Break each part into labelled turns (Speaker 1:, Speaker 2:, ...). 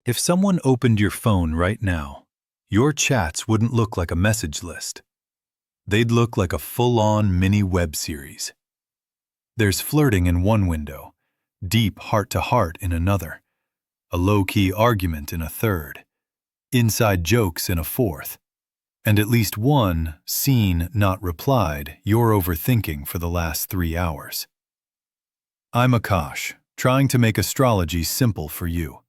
Speaker 1: If someone opened your phone right now, your chats wouldn't look like a message list. They'd look like a full-on mini web series. There's flirting in one window, deep heart-to-heart in another, a low-key argument in a third, inside jokes in a fourth, and at least one seen, not replied, you're overthinking for the last 3 hours. I'm Akash, trying to make astrology simple for you.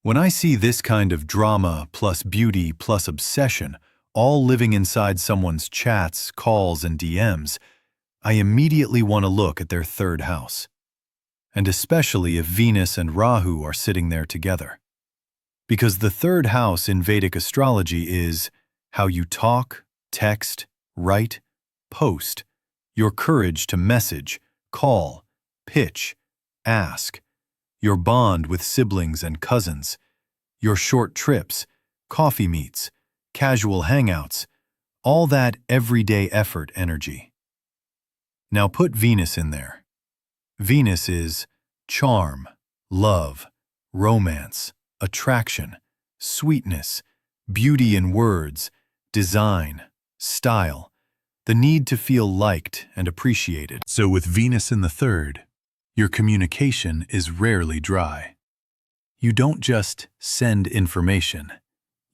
Speaker 1: When I see this kind of drama plus beauty plus obsession all living inside someone's chats, calls, and DMs, I immediately want to look at their third house. And especially if Venus and Rahu are sitting there together. Because the third house in Vedic astrology is how you talk, text, write, post, your courage to message, call, pitch, ask, your bond with siblings and cousins, your short trips, coffee meets, casual hangouts, all that everyday effort energy. Now put Venus in there. Venus is charm, love, romance, attraction, sweetness, beauty in words, design, style, the need to feel liked and appreciated. So with Venus in the third, your communication is rarely dry. You don't just send information,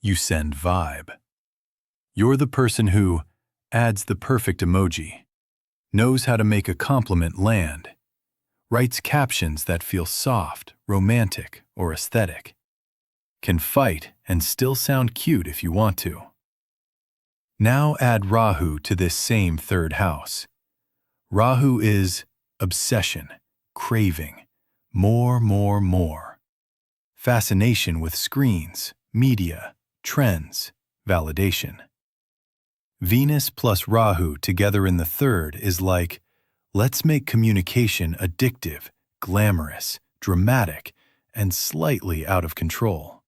Speaker 1: you send vibe. You're the person who adds the perfect emoji, knows how to make a compliment land, writes captions that feel soft, romantic, or aesthetic, can fight and still sound cute if you want to. Now add Rahu to this same third house. Rahu is obsession, craving, more. Fascination with screens, media, trends, validation. Venus plus Rahu together in the third is like, let's make communication addictive, glamorous, dramatic, and slightly out of control.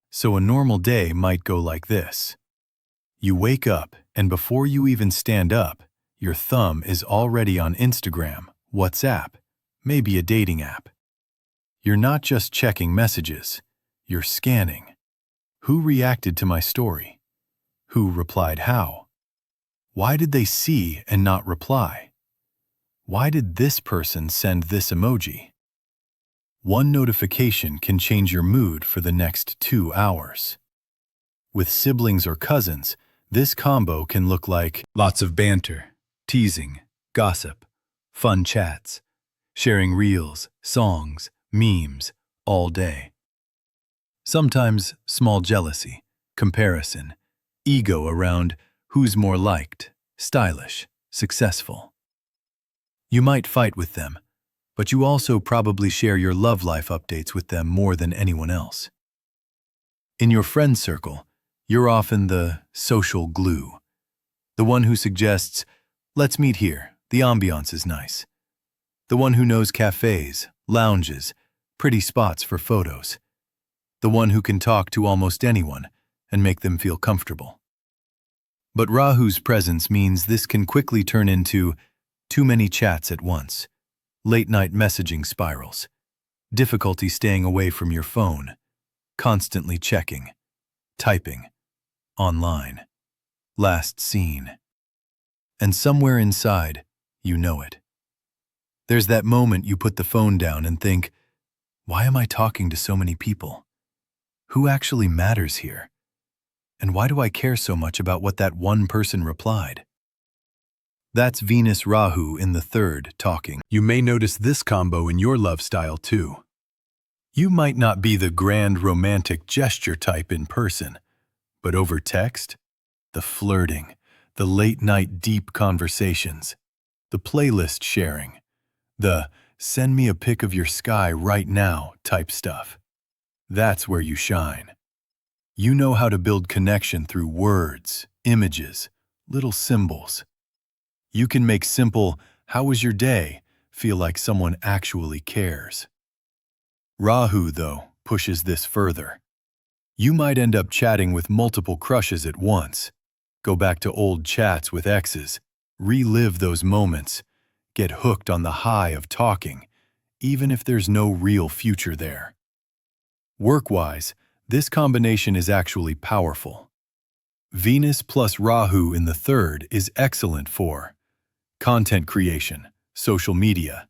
Speaker 1: So a normal day might go like this. You wake up, and before you even stand up, your thumb is already on Instagram, WhatsApp, maybe a dating app. You're not just checking messages, you're scanning. Who reacted to my story? Who replied how? Why did they see and not reply? Why did this person send this emoji? One notification can change your mood for the next 2 hours. With siblings or cousins, this combo can look like lots of banter, teasing, gossip, fun chats, sharing reels, songs, memes, all day. Sometimes small jealousy, comparison, ego around who's more liked, stylish, successful. You might fight with them, but you also probably share your love life updates with them more than anyone else. In your friend circle, you're often the social glue, the one who suggests, let's meet here, the ambiance is nice. The one who knows cafes, lounges, pretty spots for photos. The one who can talk to almost anyone and make them feel comfortable. But Rahu's presence means this can quickly turn into too many chats at once, late-night messaging spirals, difficulty staying away from your phone, constantly checking, typing, online, last seen. And somewhere inside, you know it. There's that moment you put the phone down and think, why am I talking to so many people? Who actually matters here? And why do I care so much about what that one person replied? That's Venus Rahu in the third talking. You may notice this combo in your love style too. You might not be the grand romantic gesture type in person, but over text, the flirting, the late-night deep conversations, the playlist sharing, the send me a pic of your sky right now type stuff. That's where you shine. You know how to build connection through words, images, little symbols. You can make simple, how was your day, feel like someone actually cares. Rahu, though, pushes this further. You might end up chatting with multiple crushes at once, go back to old chats with exes, relive those moments, get hooked on the high of talking, even if there's no real future there. Work-wise, this combination is actually powerful. Venus plus Rahu in the third is excellent for content creation, social media,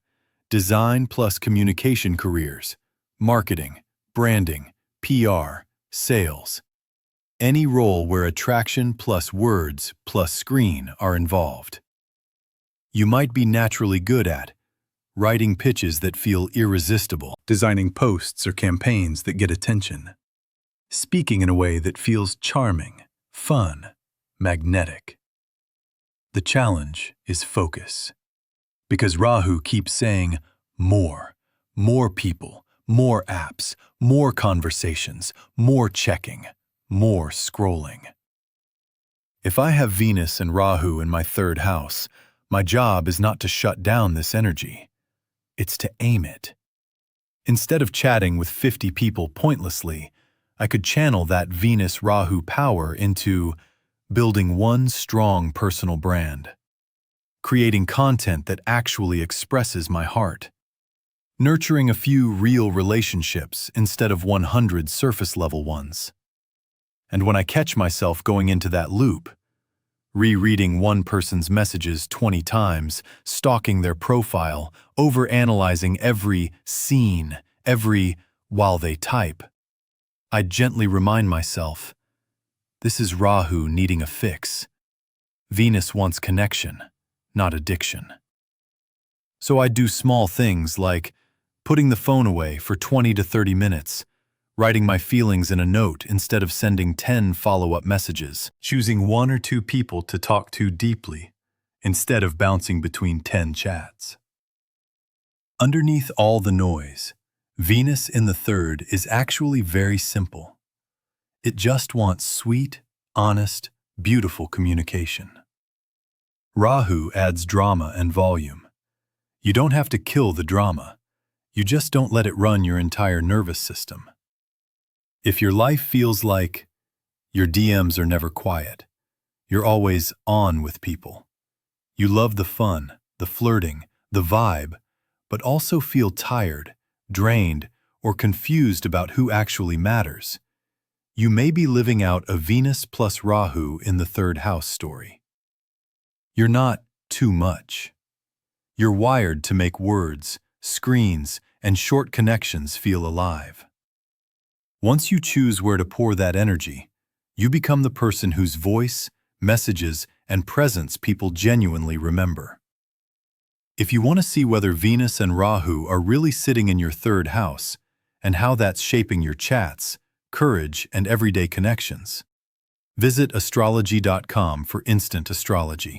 Speaker 1: design plus communication careers, marketing, branding, PR, sales. Any role where attraction plus words plus screen are involved. You might be naturally good at writing pitches that feel irresistible, designing posts or campaigns that get attention, speaking in a way that feels charming, fun, magnetic. The challenge is focus, because Rahu keeps saying more people, more apps, more conversations, more checking, more scrolling. If I have Venus and Rahu in my third house, my job is not to shut down this energy. It's to aim it. Instead of chatting with 50 people pointlessly, I could channel that Venus-Rahu power into building one strong personal brand, creating content that actually expresses my heart, nurturing a few real relationships instead of 100 surface-level ones. And when I catch myself going into that loop, rereading one person's messages 20 times, stalking their profile, overanalyzing every scene, while they type, I gently remind myself, this is Rahu needing a fix. Venus wants connection, not addiction. So I do small things like putting the phone away for 20 to 30 minutes, writing my feelings in a note instead of sending 10 follow-up messages, choosing 1 or 2 people to talk to deeply instead of bouncing between 10 chats. Underneath all the noise, Venus in the third is actually very simple. It just wants sweet, honest, beautiful communication. Rahu adds drama and volume. You don't have to kill the drama. You just don't let it run your entire nervous system. If your life feels like your DMs are never quiet, you're always on with people, you love the fun, the flirting, the vibe, but also feel tired, drained, or confused about who actually matters, you may be living out a Venus plus Rahu in the third house story. You're not too much. You're wired to make words, screens, and short connections feel alive. Once you choose where to pour that energy, you become the person whose voice, messages, and presence people genuinely remember. If you want to see whether Venus and Rahu are really sitting in your third house and how that's shaping your chats, courage, and everyday connections, visit astrology.com for instant astrology.